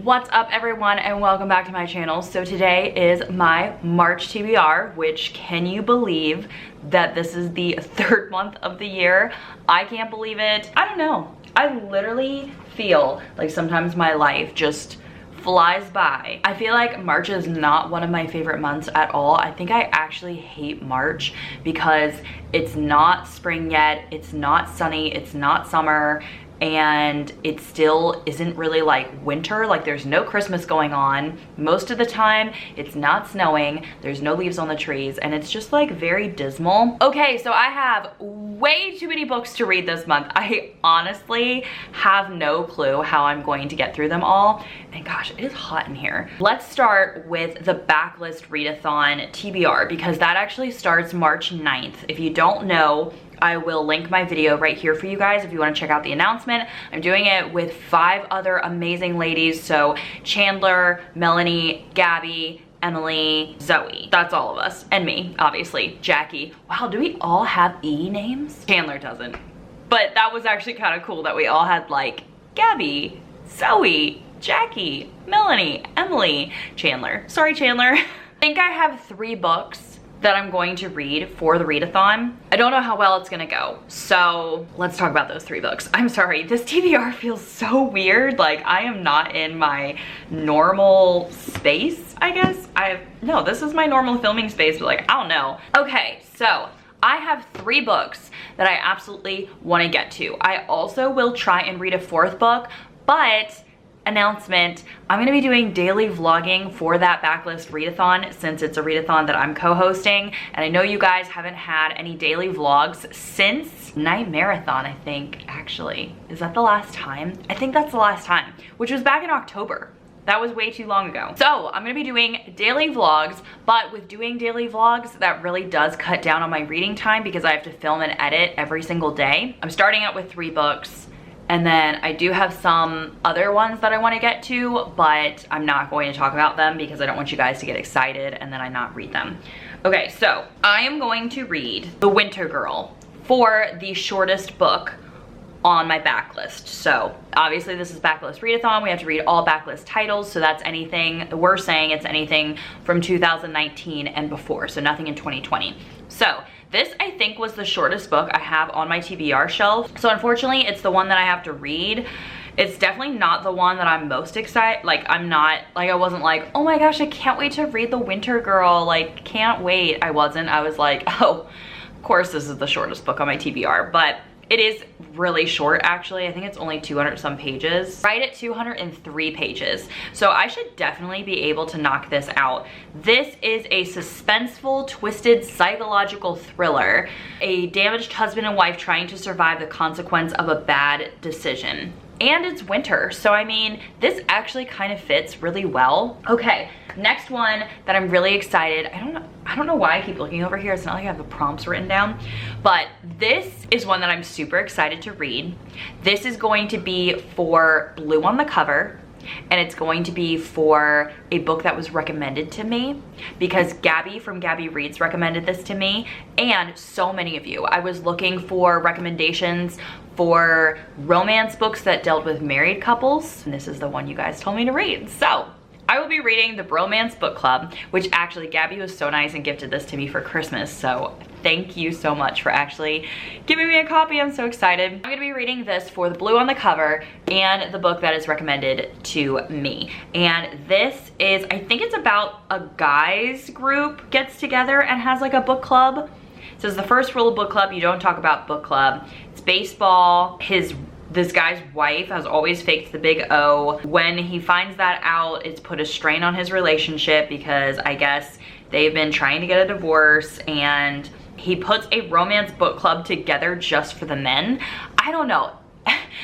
What's up everyone and welcome back to my channel. So today is my March TBR, which can you believe that this is the third month of the year? I can't believe it. I don't know. I literally feel like sometimes my life just flies by. I feel like March is not one of my favorite months at all. I think I actually hate March because it's not spring yet, it's not sunny, it's not summer, and it still isn't really like winter. Like there's no Christmas going on. Most of the time it's not snowing, there's no leaves on the trees, and it's just like very dismal. Okay, so I have way too many books to read this month. I honestly have no clue how I'm going to get through them all. And gosh, it is hot in here. Let's start with the backlist readathon TBR because that actually starts March 9th. If you don't know, I will link my video right here for you guys if you want to check out the announcement. I'm doing it with 5 other amazing ladies. So Chandler, Melanie, Gabby, Emily, Zoe. That's all of us. And me, obviously. Jackie. Wow, do we all have E names? Chandler doesn't. But that was actually kind of cool that we all had like Gabby, Zoe, Jackie, Melanie, Emily, Chandler. Sorry, Chandler. I think I have 3 books that I'm going to read for the readathon. I don't know how well it's gonna go. So let's talk about those 3 books. I'm sorry, this TBR feels so weird. Like I am not in my normal space, I guess. No, this is my normal filming space, but like, I don't know. Okay, so I have 3 books that I absolutely wanna get to. I also will try and read a 4th book, but announcement, I'm gonna be doing daily vlogging for that backlist readathon since it's a readathon that I'm co-hosting, and I know you guys haven't had any daily vlogs since Night Marathon, I think, actually. Is that the last time? I think that's the last time, which was back in October. That was way too long ago. So I'm gonna be doing daily vlogs, but with doing daily vlogs, that really does cut down on my reading time because I have to film and edit every single day. I'm starting out with 3 books. And then I do have some other ones that I want to get to, but I'm not going to talk about them because I don't want you guys to get excited and then I not read them. Okay, so I am going to read The Winter Girl for the shortest book on my backlist. So obviously this is backlist readathon. We have to read all backlist titles. So that's anything, we're saying it's anything from 2019 and before. So nothing in 2020. So this, I think, was the shortest book I have on my TBR shelf. So unfortunately, it's the one that I have to read. It's definitely not the one that I'm most excited. Like, I wasn't like, oh my gosh, I can't wait to read The Winter Girl. Like, can't wait. I wasn't. I was like, oh, of course this is the shortest book on my TBR. But it is really short, actually. I think it's only 200 some pages. Right at 203 pages. So I should definitely be able to knock this out. This is a suspenseful, twisted psychological thriller. A damaged husband and wife trying to survive the consequence of a bad decision. And it's winter, so I mean, this actually kind of fits really well. Okay, next one that I'm really excited. I don't know why I keep looking over here. It's not like I have the prompts written down, but this is one that I'm super excited to read. This is going to be for Blue on the Cover, and it's going to be for a book that was recommended to me because Gabby from Gabby Reads recommended this to me, and so many of you. I was looking for recommendations for romance books that dealt with married couples, and this is the one you guys told me to read. So I will be reading the Bromance Book Club, which actually Gabby was so nice and gifted this to me for Christmas. So thank you so much for actually giving me a copy. I'm so excited. I'm gonna be reading this for the Blue on the Cover and the book that is recommended to me. And this is, I think it's about a guys group gets together and has like a book club. It says the first rule of book club, you don't talk about book club. It's baseball. This guy's wife has always faked the big O. When he finds that out, it's put a strain on his relationship because I guess they've been trying to get a divorce, and he puts a romance book club together just for the men. I don't know.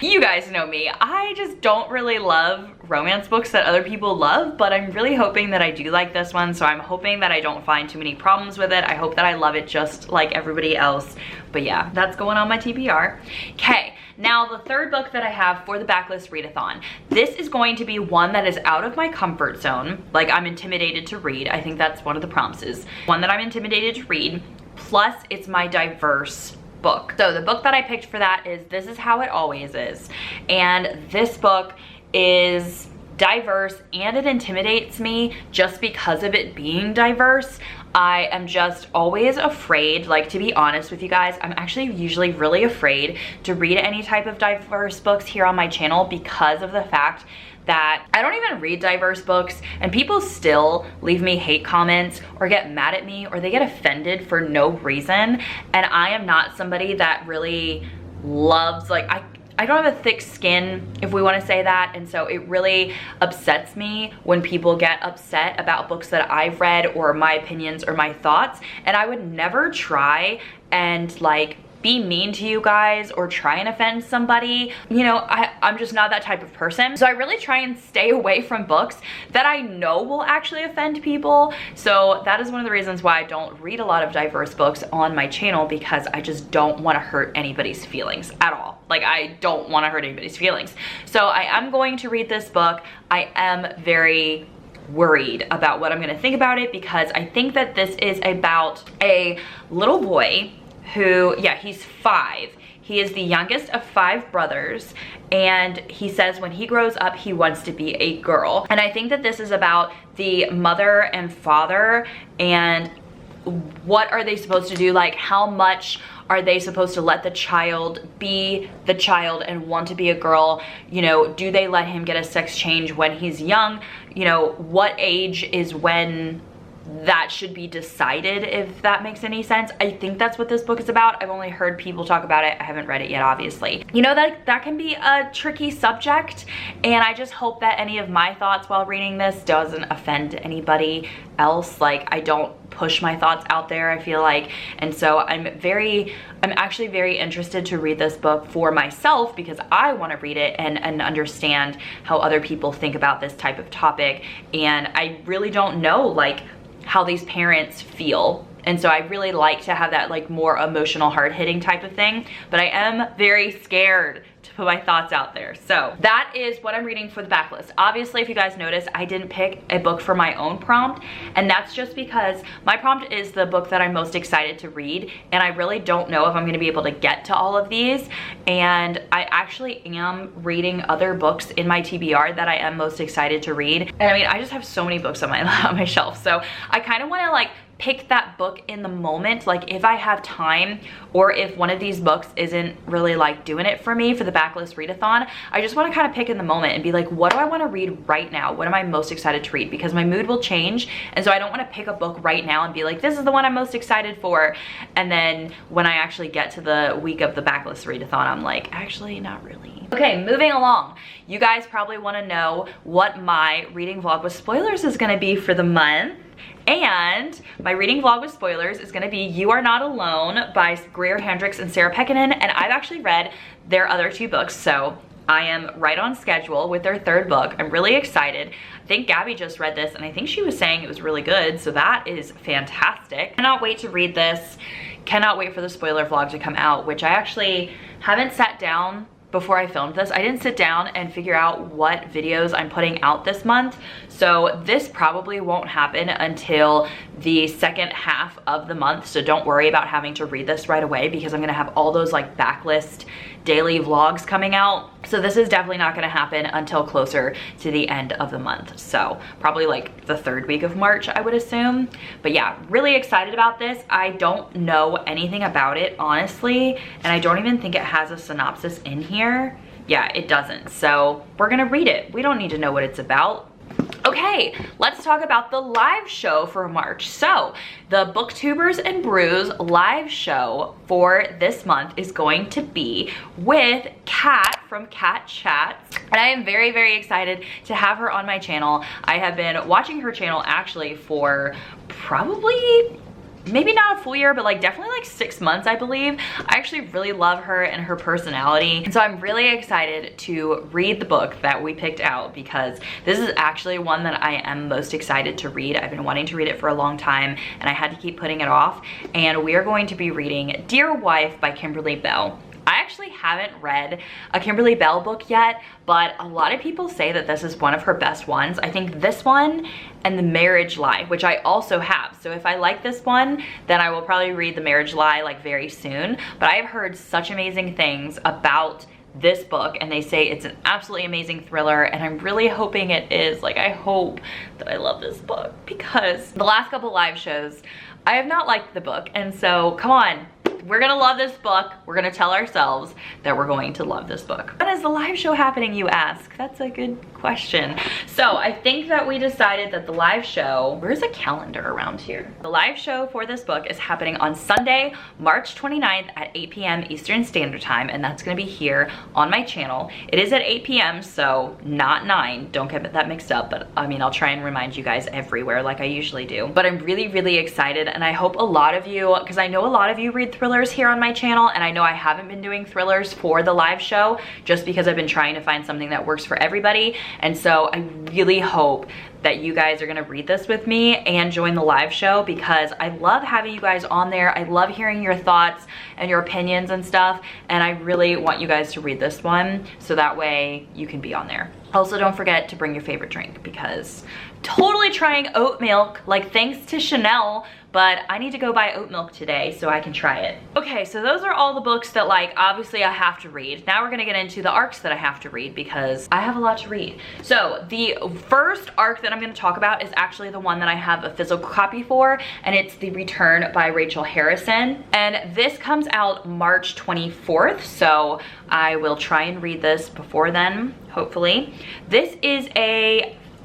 You guys know me. I just don't really love romance books that other people love, but I'm really hoping that I do like this one, so I'm hoping that I don't find too many problems with it. I hope that I love it just like everybody else. But yeah, that's going on my TBR. Okay, now the 3rd book that I have for the backlist readathon. This is going to be one that is out of my comfort zone. Like, I'm intimidated to read. I think that's one of the prompts, is one that I'm intimidated to read, plus it's my diverse book. So the book that I picked for that is This Is How It Always Is. And this book is diverse and it intimidates me just because of it being diverse. I am just always afraid, like, to be honest with you guys, I'm actually usually really afraid to read any type of diverse books here on my channel because of the fact that I don't even read diverse books and people still leave me hate comments or get mad at me or they get offended for no reason. And I am not somebody that really loves, like, I don't have a thick skin, if we want to say that, and so it really upsets me when people get upset about books that I've read or my opinions or my thoughts, and I would never try and like be mean to you guys or try and offend somebody. You know, I'm just not that type of person. So I really try and stay away from books that I know will actually offend people. So that is one of the reasons why I don't read a lot of diverse books on my channel, because I just don't want to hurt anybody's feelings at all. Like, I don't want to hurt anybody's feelings. So I am going to read this book. I am very worried about what I'm going to think about it, because I think that this is about a little boy who, yeah, he's 5. He is the youngest of 5 brothers, and he says when he grows up, he wants to be a girl. And I think that this is about the mother and father and what are they supposed to do? Like, how much are they supposed to let the child be the child and want to be a girl? You know, do they let him get a sex change when he's young? You know, what age is when that should be decided, if that makes any sense? I think that's what this book is about. I've only heard people talk about it. I haven't read it yet, obviously. You know, that can be a tricky subject, and I just hope that any of my thoughts while reading this doesn't offend anybody else. Like, I don't push my thoughts out there, I feel like, and so I'm actually very interested to read this book for myself, because I want to read it and understand how other people think about this type of topic. And I really don't know, like, how these parents feel, and so I really like to have that, like, more emotional, hard-hitting type of thing, but I am very scared to put my thoughts out there. So that is what I'm reading for the backlist. Obviously, if you guys noticed, I didn't pick a book for my own prompt, and that's just because my prompt is the book that I'm most excited to read, and I really don't know if I'm going to be able to get to all of these. And I actually am reading other books in my TBR that I am most excited to read, and I mean, I just have so many books on my shelf, so I kind of want to, like, pick that book in the moment. Like, if I have time, or if one of these books isn't really, like, doing it for me for the backlist readathon, I just want to kind of pick in the moment and be like, what do I want to read right now? What am I most excited to read? Because my mood will change, and so I don't want to pick a book right now and be like, this is the one I'm most excited for, and then when I actually get to the week of the backlist readathon, I'm like, actually, not really. Okay, moving along. You guys probably want to know what my reading vlog with spoilers is going to be for the month. And my reading vlog with spoilers is going to be You Are Not Alone by Greer Hendricks and Sarah Pekkanen, and I've actually read their other 2 books, so I am right on schedule with their 3rd book. I'm really excited. I think Gabby just read this, and I think she was saying it was really good, so that is fantastic. Cannot wait to read this. Cannot wait for the spoiler vlog to come out, which I actually haven't sat down before I filmed this. I didn't sit down and figure out what videos I'm putting out this month, so this probably won't happen until the second half of the month, so don't worry about having to read this right away, because I'm gonna have all those, like, backlist daily vlogs coming out. So this is definitely not gonna happen until closer to the end of the month, so probably like the 3rd week of March, I would assume. But yeah, really excited about this. I don't know anything about it, honestly, and I don't even think it has a synopsis in here. Yeah, it doesn't, so we're gonna read it. We don't need to know what it's about. Okay, let's talk about the live show for March. So the Booktubers and Brews live show for this month is going to be with Kat from Kat Chats, and I am very, very excited to have her on my channel. I have been watching her channel actually for probably, maybe not a full year, but like definitely like 6 months, I believe. I actually really love her and her personality. And so I'm really excited to read the book that we picked out, because this is actually one that I am most excited to read. I've been wanting to read it for a long time, and I had to keep putting it off. And we are going to be reading Dear Wife by Kimberly Bell. I actually haven't read a Kimberly Bell book yet, but a lot of people say that this is one of her best ones. I think this one and The Marriage Lie, which I also have. So if I like this one, then I will probably read The Marriage Lie like very soon. But I have heard such amazing things about this book and they say it's an absolutely amazing thriller, and I'm really hoping it is. Like, I hope that I love this book, because the last couple live shows I have not liked the book, and so come on, we're gonna love this book. We're gonna tell ourselves that we're going to love this book. When is the live show happening, you ask? That's a good question. So I think that we decided that the live show, where's a calendar around here? The live show for this book is happening on Sunday, March 29th at 8 p.m. Eastern Standard Time, and that's gonna be here on my channel. It is at 8 p.m., so not 9. Don't get that mixed up, but I mean, I'll try and remind you guys everywhere like I usually do. But I'm really, really excited, and I hope a lot of you, because I know a lot of you read thrillers here on my channel, and I know I haven't been doing thrillers for the live show just because I've been trying to find something that works for everybody, and so I really hope that you guys are gonna read this with me and join the live show, because I love having you guys on there. I love hearing your thoughts and your opinions and stuff, and I really want you guys to read this one so that way you can be on there. Also, don't forget to bring your favorite drink, because totally trying oat milk, like thanks to Chanel, but I need to go buy oat milk today so I can try it. Okay, so those are all the books that, like, obviously I have to read. Now we're gonna get into the arcs that I have to read, because I have a lot to read. So the first arc that I'm gonna talk about is actually the one that I have a physical copy for, and it's The Return by Rachel Harrison. And this comes out March 24th, so I will try and read this before then, hopefully. This is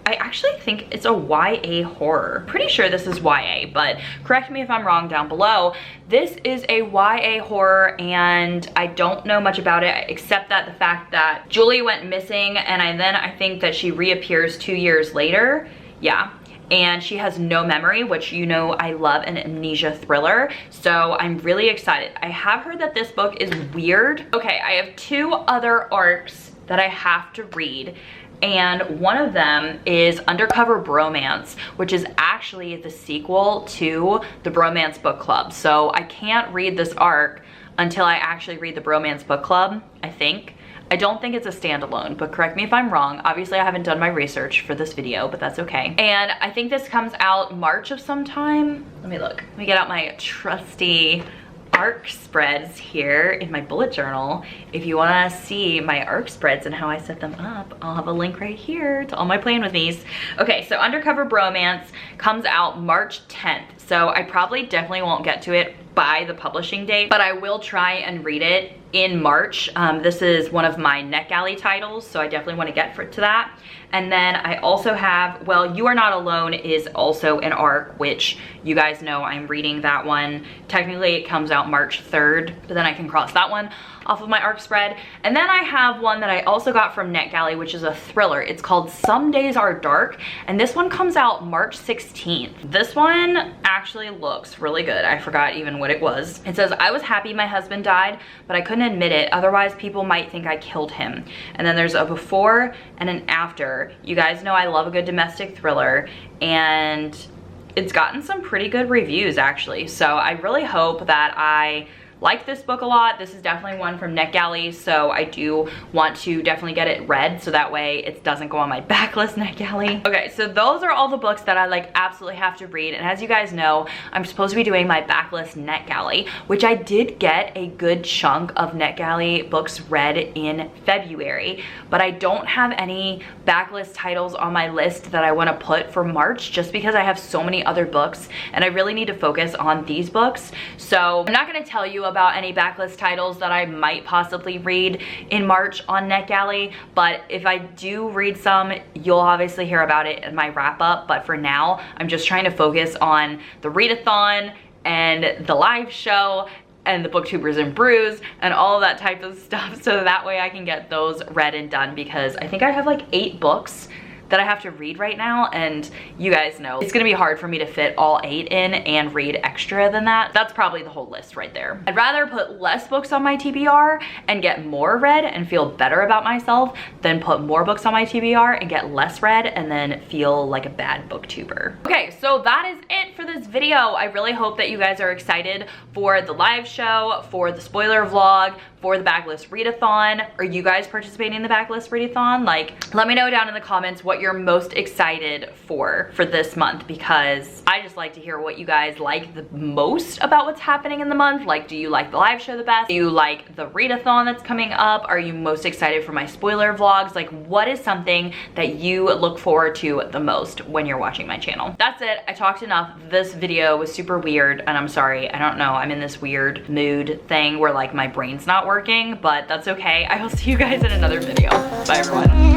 I actually think it's a YA horror. Pretty sure this is YA, but correct me if I'm wrong down below. This is a YA horror, and I don't know much about it except that the fact that Julie went missing, and then I think that she reappears 2 years later. Yeah. And she has no memory, which, you know, I love an amnesia thriller, so I'm really excited. I have heard that this book is weird. Okay, I have 2 other arcs that I have to read, and one of them is Undercover Bromance, which is actually the sequel to the Bromance book club. So I can't read this arc until I actually read the Bromance book club, I think. I don't think it's a standalone, but correct me if I'm wrong. Obviously, I haven't done my research for this video, but that's okay. And I think this comes out March of sometime. Let me look. Let me get out my trusty arc spreads here in my bullet journal. If you want to see my arc spreads and how I set them up, I'll have a link right here to all my plan with me's. Okay, so Undercover Bromance comes out March 10th. So I probably definitely won't get to it by the publishing date, but I will try and read it in March. This is one of my NetGalley titles, so I definitely want to get to that. And then I also have, well, You Are Not Alone is also an arc, which you guys know I'm reading that one. Technically it comes out March 3rd, but then I can cross that one off of my arc spread. And then I have one that I also got from NetGalley, which is a thriller. It's called Some Days Are Dark, and this one comes out March 16th. This one actually looks really good. I forgot even what it was. It says, I was happy my husband died, but I couldn't admit it. Otherwise, people might think I killed him. And then there's a before and an after. You guys know I love a good domestic thriller, and it's gotten some pretty good reviews, actually. So I really hope that I like this book a lot. This is definitely one from NetGalley, so I do want to definitely get it read so that way it doesn't go on my backlist NetGalley. Okay, so those are all the books that I like absolutely have to read, and as you guys know, I'm supposed to be doing my backlist NetGalley, which I did get a good chunk of NetGalley books read in February, but I don't have any backlist titles on my list that I want to put for March just because I have so many other books and I really need to focus on these books. So I'm not going to tell you about any backlist titles that I might possibly read in March on NetGalley, but if I do read some, you'll obviously hear about it in my wrap up. But for now, I'm just trying to focus on the readathon and the live show and the Booktubers and Brews and all of that type of stuff, so that way I can get those read and done, because I think I have like 8 books that I have to read right now, and you guys know it's gonna be hard for me to fit all 8 in and read extra than that. That's probably the whole list right there. I'd rather put less books on my TBR and get more read and feel better about myself than put more books on my TBR and get less read and then feel like a bad booktuber. Okay, so that is it for this video. I really hope that you guys are excited for the live show, for the spoiler vlog, for the backlist readathon. Are you guys participating in the backlist readathon? Like, let me know down in the comments what you're most excited for this month, because I just like to hear what you guys like the most about what's happening in the month. Like, do you like the live show the best? Do you like the readathon that's coming up? Are you most excited for my spoiler vlogs? Like, what is something that you look forward to the most when you're watching my channel? That's it. I talked enough. This video was super weird, and I'm sorry. I don't know. I'm in this weird mood thing where like my brain's not working, but that's okay. I will see you guys in another video. Bye everyone.